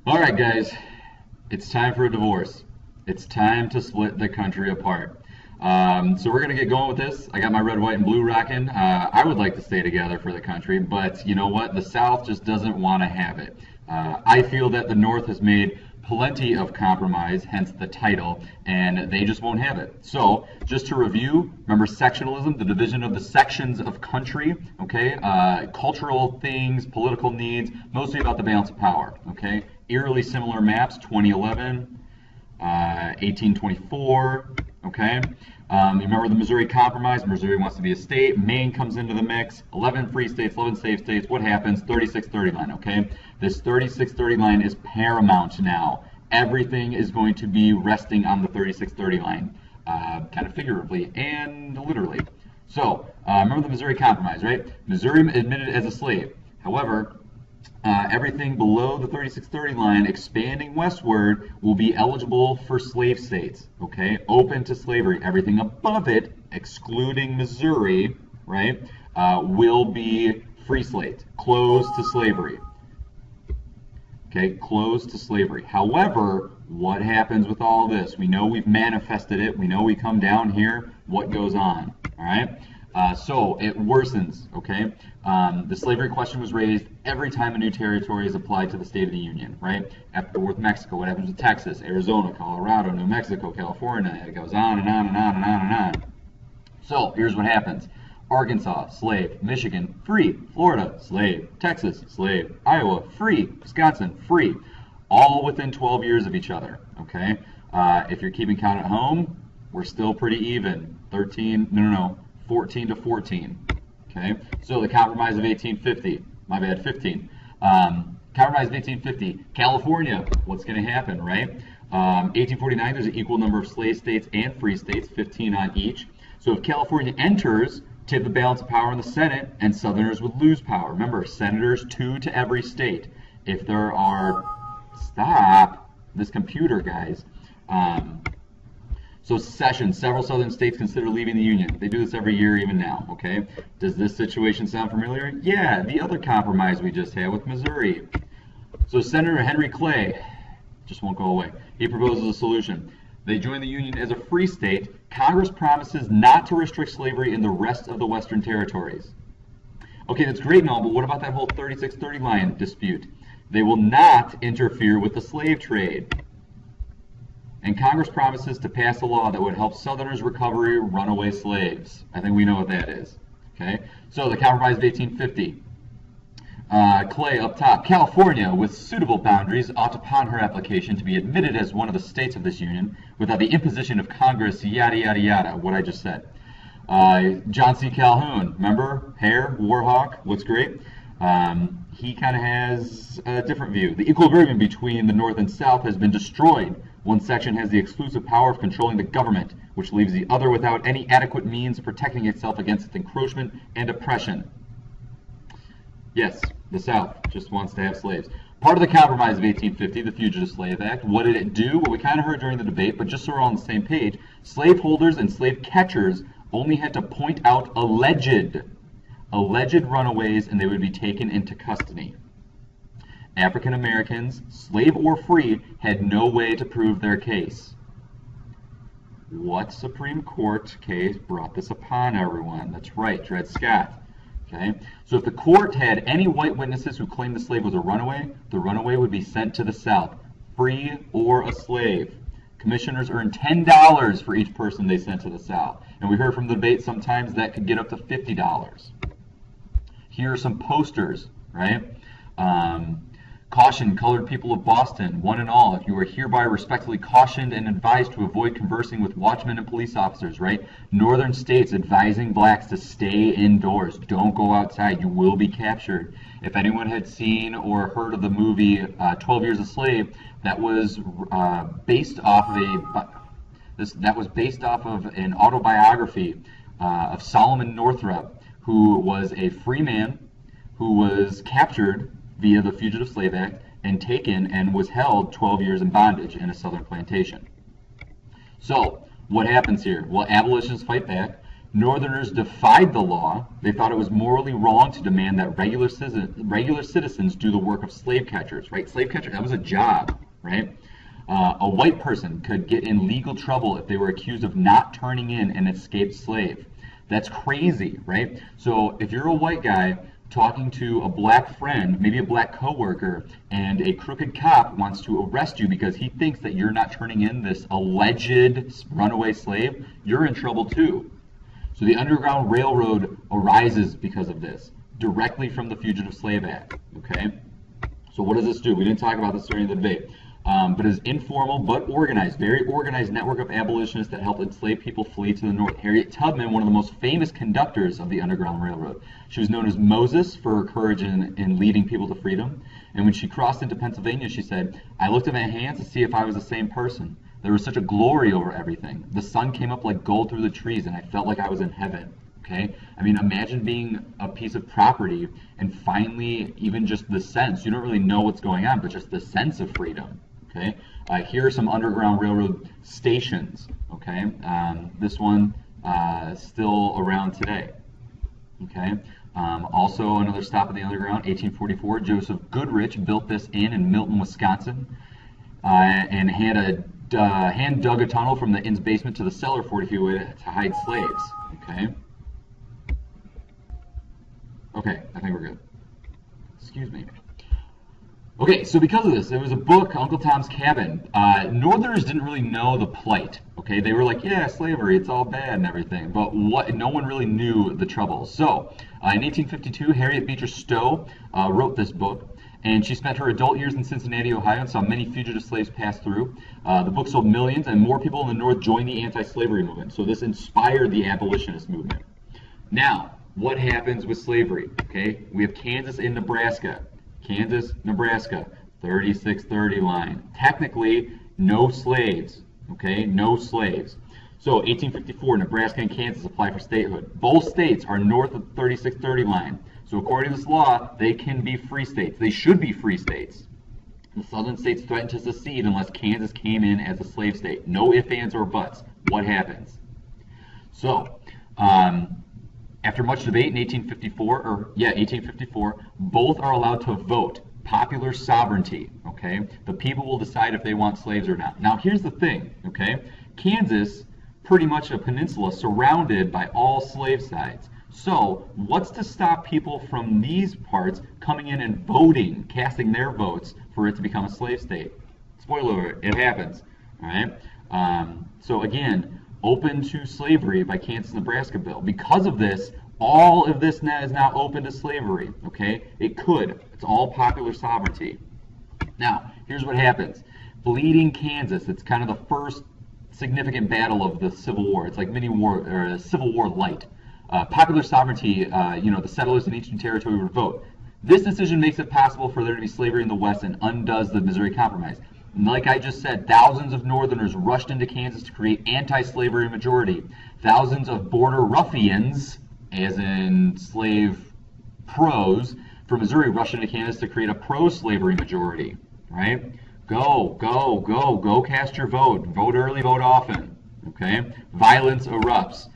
All right, guys, it's time for a divorce. It's time to split the country apart. So we're gonna get going with this. I got my red, white, and blue rocking. I would like to stay together for the country, but you know what? The South just doesn't want to have it. I feel that the North has made plenty of compromise, hence the title, and they just won't have it. So, just to review, remember sectionalism, the division of the sections of country, okay? Cultural things, political needs, mostly about the balance of power, okay? Eerily similar maps, 2011, 1824, okay? You remember the Missouri Compromise? Missouri wants to be a state. Maine comes into the mix. 11 free states, 11 safe states. What happens? 3630 line, okay? This 3630 line is paramount now. Everything is going to be resting on the 3630 line, kind of figuratively and literally. So, remember the Missouri Compromise, right? Missouri admitted as a slave. However, everything below the 3630 line, expanding westward, will be eligible for slave states, okay? Open to slavery. Everything above it, excluding Missouri, right, will be free slate, closed to slavery. Okay, closed to slavery. However, what happens with all this? We know we've manifested it. We know we come down here. What goes on? All right? So it worsens, okay? The slavery question was raised every time a new territory is applied to the State of the Union, right? After with Mexico, what happens with Texas, Arizona, Colorado, New Mexico, California? It goes on and on and on and on and on. So here's what happens. Arkansas, slave. Michigan, free. Florida, slave. Texas, slave. Iowa, free. Wisconsin, free. All within 12 years of each other, okay? If you're keeping count at home, we're still pretty even. 14 to 14, okay? So the Compromise of 1850, my bad, 15. Compromise of 1850, California, what's going to happen, right? 1849, there's an equal number of slave states and free states, 15 on each. So if California enters, tip the balance of power in the Senate, and Southerners would lose power. Remember, senators, 2 to every state. If there are, stop this computer, guys. So secession, several southern states consider leaving the Union. They do this every year, even now, okay? Does this situation sound familiar? Yeah, the other compromise we just had with Missouri. So Senator Henry Clay just won't go away. He proposes a solution. They join the Union as a free state. Congress promises not to restrict slavery in the rest of the Western territories. Okay, that's great and all, but what about that whole 3630 line dispute? They will not interfere with the slave trade. And Congress promises to pass a law that would help Southerners recover runaway slaves. I think we know what that is. Okay, so the Compromise of 1850. Clay up top. California, with suitable boundaries, ought upon her application to be admitted as one of the states of this union without the imposition of Congress, yada, yada, yada, what I just said. John C. Calhoun, remember? Hair, Warhawk, looks great. He kind of has a different view. The equilibrium between the North and South has been destroyed. One section has the exclusive power of controlling the government, which leaves the other without any adequate means of protecting itself against its encroachment and oppression. Yes, the South just wants to have slaves. Part of the Compromise of 1850, the Fugitive Slave Act, what did it do? Well, we kind of heard during the debate, but just so we're all on the same page, slaveholders and slave catchers only had to point out alleged runaways, and they would be taken into custody. African Americans, slave or free, had no way to prove their case. What Supreme Court case brought this upon everyone? That's right, Dred Scott. Okay, so if the court had any white witnesses who claimed the slave was a runaway, the runaway would be sent to the South, free or a slave. Commissioners earned $10 for each person they sent to the South. And we heard from the debate sometimes that could get up to $50. Here are some posters, right? Caution, colored people of Boston, one and all, if you are hereby respectfully cautioned and advised to avoid conversing with watchmen and police officers, right? Northern states advising blacks to stay indoors. Don't go outside. You will be captured. If anyone had seen or heard of the movie 12 Years a Slave, that was based off of an autobiography of Solomon Northup, who was a free man who was captured via the Fugitive Slave Act and taken and was held 12 years in bondage in a southern plantation. So, what happens here? Well, abolitionists fight back. Northerners defied the law. They thought it was morally wrong to demand that regular citizens do the work of slave catchers, right? Slave catcher, that was a job, right? A white person could get in legal trouble if they were accused of not turning in an escaped slave. That's crazy, right? So if you're a white guy talking to a black friend, maybe a black coworker, and a crooked cop wants to arrest you because he thinks that you're not turning in this alleged runaway slave, you're in trouble too. So the Underground Railroad arises because of this, directly from the Fugitive Slave Act, okay? So what does this do? We didn't talk about this during the debate, but it's informal but organized, very organized network of abolitionists that helped enslaved people flee to the north. Harriet Tubman, one of the most famous conductors of the Underground Railroad. She was known as Moses for her courage in leading people to freedom. And when she crossed into Pennsylvania, she said, "I looked at my hands to see if I was the same person. There was such a glory over everything. The sun came up like gold through the trees, and I felt like I was in heaven." Okay? I mean, imagine being a piece of property and finally, even just the sense, you don't really know what's going on, but just the sense of freedom. Okay? Here are some Underground Railroad stations. Okay? This one still around today. Okay? Also, another stop at the Underground, 1844. Joseph Goodrich built this in Milton, Wisconsin, and hand dug a tunnel from the inn's basement to the cellar 40 feet away to hide slaves. Okay. Okay, I think we're good. Excuse me. Okay, so because of this, there was a book, Uncle Tom's Cabin. Northerners didn't really know the plight. Okay, they were like, yeah, slavery, it's all bad and everything. But no one really knew the troubles. So, in 1852, Harriet Beecher Stowe wrote this book. And she spent her adult years in Cincinnati, Ohio, and saw many fugitive slaves pass through. The book sold millions, and more people in the North joined the anti-slavery movement. So this inspired the abolitionist movement. Now, what happens with slavery? Okay, we have Kansas and Nebraska. Kansas, Nebraska, 3630 line. Technically, no slaves. Okay, no slaves. So 1854, Nebraska and Kansas apply for statehood. Both states are north of the 3630 line. So according to this law, they can be free states. They should be free states. The southern states threatened to secede unless Kansas came in as a slave state. No ifs, ands, or buts. What happens? So, after much debate in 1854, both are allowed to vote. Popular sovereignty, okay? The people will decide if they want slaves or not. Now, here's the thing, okay? Kansas, pretty much a peninsula surrounded by all slave sides. So, what's to stop people from these parts coming in and voting, casting their votes for it to become a slave state? Spoiler alert, it happens. All right. So again, open to slavery by Kansas-Nebraska bill. Because of this, all of this now is now open to slavery. Okay, it could. It's all popular sovereignty. Now, here's what happens. Bleeding Kansas. It's kind of the first significant battle of the Civil War. It's like mini war or Civil War light. Popular sovereignty, the settlers in each new territory would vote. This decision makes it possible for there to be slavery in the West and undoes the Missouri Compromise. And like I just said, thousands of Northerners rushed into Kansas to create anti-slavery majority. Thousands of border ruffians, as in slave pros, from Missouri rushed into Kansas to create a pro-slavery majority. Right? Go cast your vote. Vote early, vote often. Okay? Violence erupts.